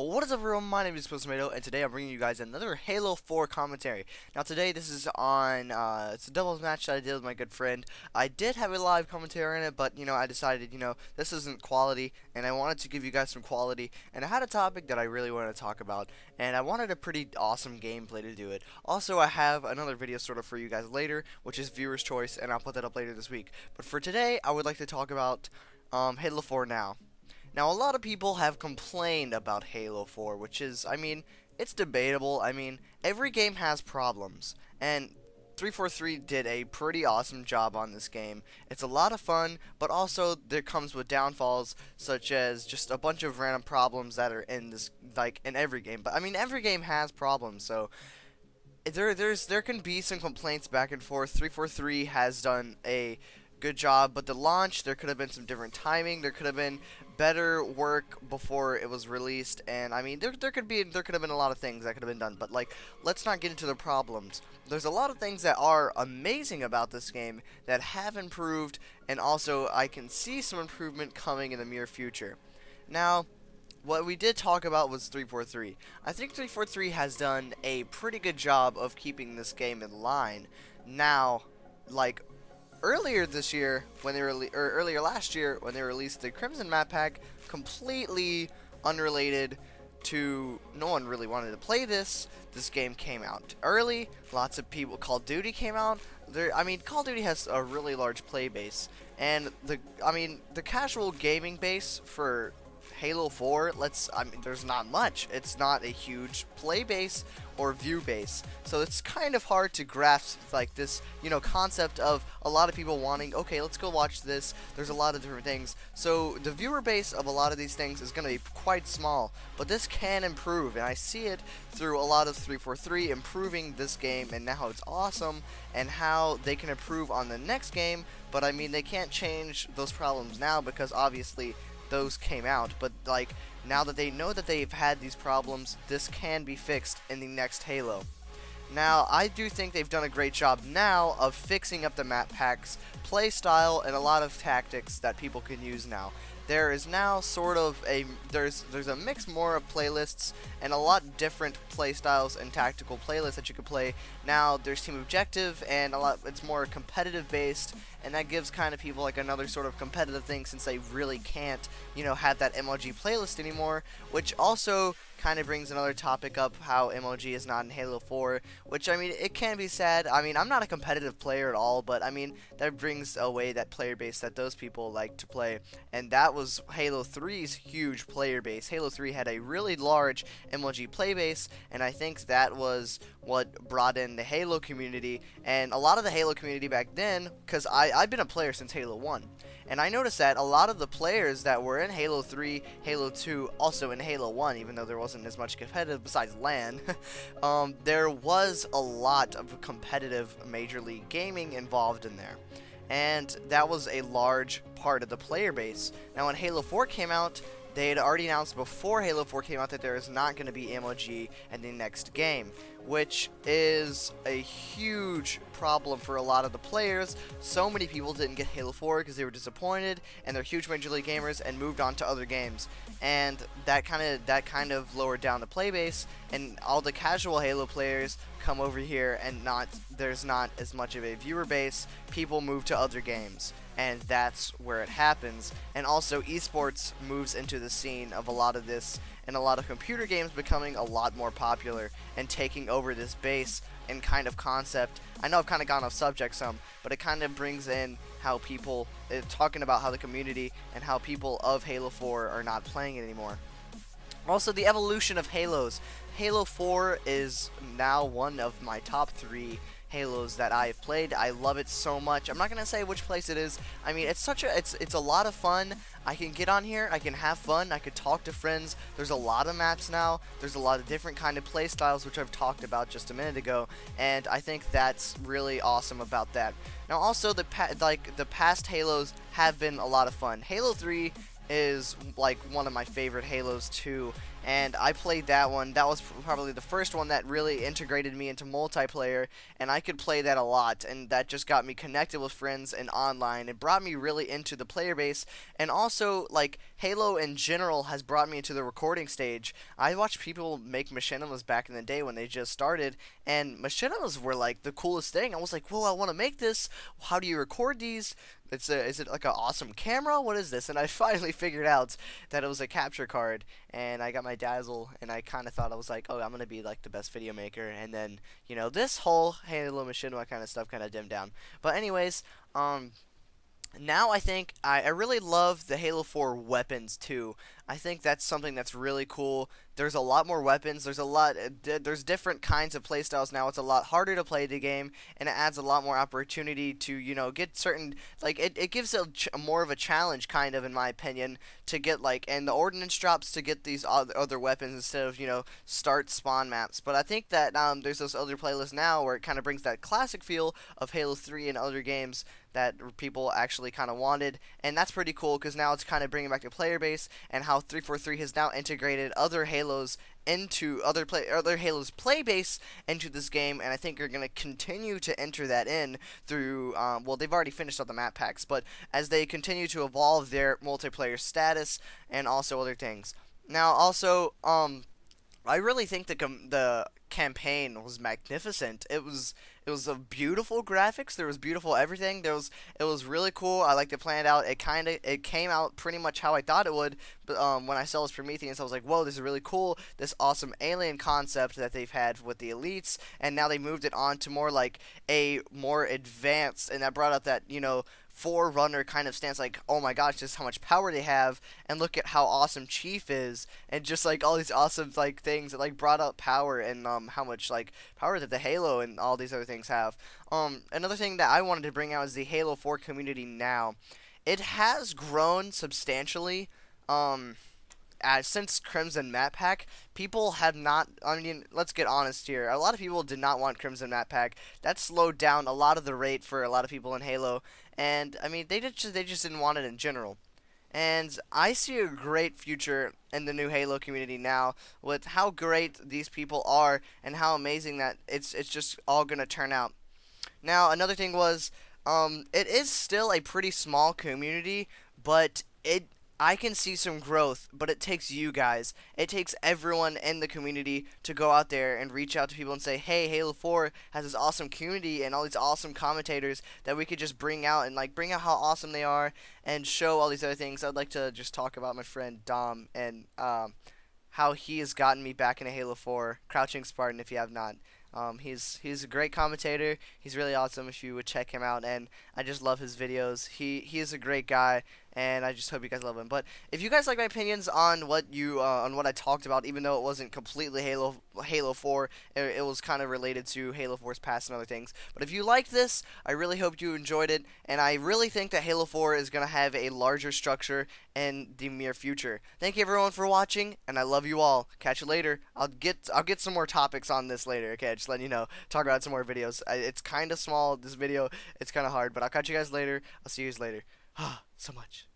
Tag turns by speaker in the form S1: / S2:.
S1: Well, what is up, everyone? My name is ExposedTomato, and today I'm bringing you guys another Halo 4 commentary. Now, today this is on, it's a doubles match that I did with my good friend. I did have a live commentary on it, but, I decided, this isn't quality, and I wanted to give you guys some quality, and I had a topic that I really wanted to talk about, and I wanted a pretty awesome gameplay to do it. Also, I have another video sort of for you guys later, which is viewer's choice, and I'll put that up later this week. But for today, I would like to talk about, Halo 4 now. Now, a lot of people have complained about Halo 4, which is, it's debatable. Every game has problems, and 343 did a pretty awesome job on this game. It's a lot of fun, but also there comes with downfalls, such as just a bunch of random problems that are in this, like, in every game. But, every game has problems, so there can be some complaints back and forth. 343 has done a good job, but the launch, there could have been some different timing. There could have been better work before it was released, and there could have been a lot of things that could have been done. But let's not get into the problems. There's a lot of things that are amazing about this game that have improved, and also I can see some improvement coming in the near future. Now, what we did talk about was 343. I think 343 has done a pretty good job of keeping this game in line. Now, earlier this year, earlier last year, when they released the Crimson map pack, completely unrelated to, no one really wanted to play this. This game came out early. Lots of people, Call of Duty came out. Call of Duty has a really large play base, and the casual gaming base for Halo 4, there's not much. It's not a huge play base or view base, so it's kind of hard to grasp this, concept of a lot of people wanting, okay, let's go watch this. There's a lot of different things, so the viewer base of a lot of these things is going to be quite small, but this can improve, and I see it through a lot of 343 improving this game, and now it's awesome, and how they can improve on the next game. But they can't change those problems now because obviously those came out, but now that they know that they've had these problems, this can be fixed in the next Halo. Now, I do think they've done a great job now of fixing up the map packs, play style, and a lot of tactics that people can use now. There is now sort of there's a mix more of playlists and a lot different play styles and tactical playlists that you can play. Now there's team objective, and it's more competitive based, and that gives kind of people another sort of competitive thing, since they really can't have that MLG playlist anymore, which also kind of brings another topic up, how MLG is not in Halo 4, which it can be sad. I'm not a competitive player at all, but that brings away that player base that those people like to play, and that was Halo 3's huge player base. Halo 3 had a really large MLG play base, and I think that was what brought in the Halo community, and a lot of the Halo community back then, because I've been a player since Halo 1, and I noticed that a lot of the players that were in Halo 3, Halo 2, also in Halo 1, even though there wasn't as much competitive besides LAN, there was a lot of competitive Major League Gaming involved in there. And that was a large part of the player base. Now, when Halo 4 came out, they had already announced before Halo 4 came out that there is not going to be MLG in the next game, which is a huge problem for a lot of the players. So many people didn't get Halo 4 because they were disappointed, and they're huge Major League gamers, and moved on to other games. And that kind of lowered down the play base, and all the casual Halo players come over here, and there's not as much of a viewer base. People move to other games, and that's where it happens. And also, esports moves into the scene of a lot of this, and a lot of computer games becoming a lot more popular and taking over this base and kind of concept. I know I've kind of gone off subject some, but it kind of brings in how people talking about how the community and how people of Halo 4 are not playing it anymore. Also, the evolution of Halos. Halo 4 is now one of my top 3 Halos that I have played. I love it so much. I'm not gonna say which place it is. It's a lot of fun. I can get on here, I can have fun, I could talk to friends. There's a lot of maps now. There's a lot of different kind of play styles, which I've talked about just a minute ago, and I think that's really awesome about that. Now, also the past Halos have been a lot of fun. Halo 3 is one of my favorite Halos too, and I played that one. That was probably the first one that really integrated me into multiplayer, and I could play that a lot, and that just got me connected with friends and online. It brought me really into the player base, and also like Halo in general has brought me into the recording stage. I watched people make machinimas back in the day when they just started, and machinimas were like the coolest thing. I was like, whoa, I want to make this. How do you record these? Is it like an awesome camera? What is this? And I finally figured out that it was a capture card, and I got my Dazzle, and I kind of thought I was like, oh, I'm gonna be like the best video maker, and then this whole Halo Machinima kind of stuff kind of dimmed down. But anyways, now I think I really love the Halo 4 weapons too. I think that's something that's really cool. There's a lot more weapons. There's different kinds of playstyles now. It's a lot harder to play the game, and it adds a lot more opportunity to get certain it gives more of a challenge, kind of, in my opinion, to get and the ordnance drops to get these other weapons instead of start spawn maps. But I think that there's those other playlists now where it kind of brings that classic feel of Halo 3 and other games that people actually kind of wanted, and that's pretty cool because now it's kind of bringing back the player base, and how 343 has now integrated other Halos into other Halos play base into this game, and I think you're going to continue to enter that in through well, they've already finished up the map packs, but as they continue to evolve their multiplayer status and also other things. Now also I really think the campaign was magnificent. It was a beautiful graphics. There was beautiful everything. It was really cool. I liked it planned out. It came out pretty much how I thought it would. But when I saw this Prometheus, I was like, whoa, this is really cool. This awesome alien concept that they've had with the elites, and now they moved it on to more like a more advanced, and that brought up that forerunner kind of stance, like, oh my gosh, just how much power they have, and look at how awesome Chief is, and just like all these awesome things that brought up power, and how much power that the Halo and all these other things have. Another thing that I wanted to bring out is the Halo 4 community now. It has grown substantially. Since Crimson Map Pack, people have not. I mean, let's get honest here. A lot of people did not want Crimson Map Pack. That slowed down a lot of the rate for a lot of people in Halo, and I mean, they just didn't want it in general. And I see a great future in the new Halo community now with how great these people are and how amazing that it's just all gonna turn out. Now, another thing was, it is still a pretty small community, but I can see some growth, but it takes you guys. It takes everyone in the community to go out there and reach out to people and say, hey, Halo 4 has this awesome community and all these awesome commentators that we could just bring out, and bring out how awesome they are and show all these other things. I'd like to just talk about my friend Dom and how he has gotten me back into Halo 4, Crouching Spartan, if you have not. He's a great commentator. He's really awesome if you would check him out, and I just love his videos. He is a great guy, and I just hope you guys love him. But if you guys like my opinions on what I talked about, even though it wasn't completely Halo 4, it was kind of related to Halo 4's past and other things. But if you liked this, I really hope you enjoyed it, and I really think that Halo 4 is gonna have a larger structure in the near future. Thank you everyone for watching, and I love you all. Catch you later. I'll get some more topics on this later. Okay, just letting you know. Talk about some more videos. It's kind of small, this video. It's kind of hard, but I'll catch you guys later. I'll see you guys later. So much.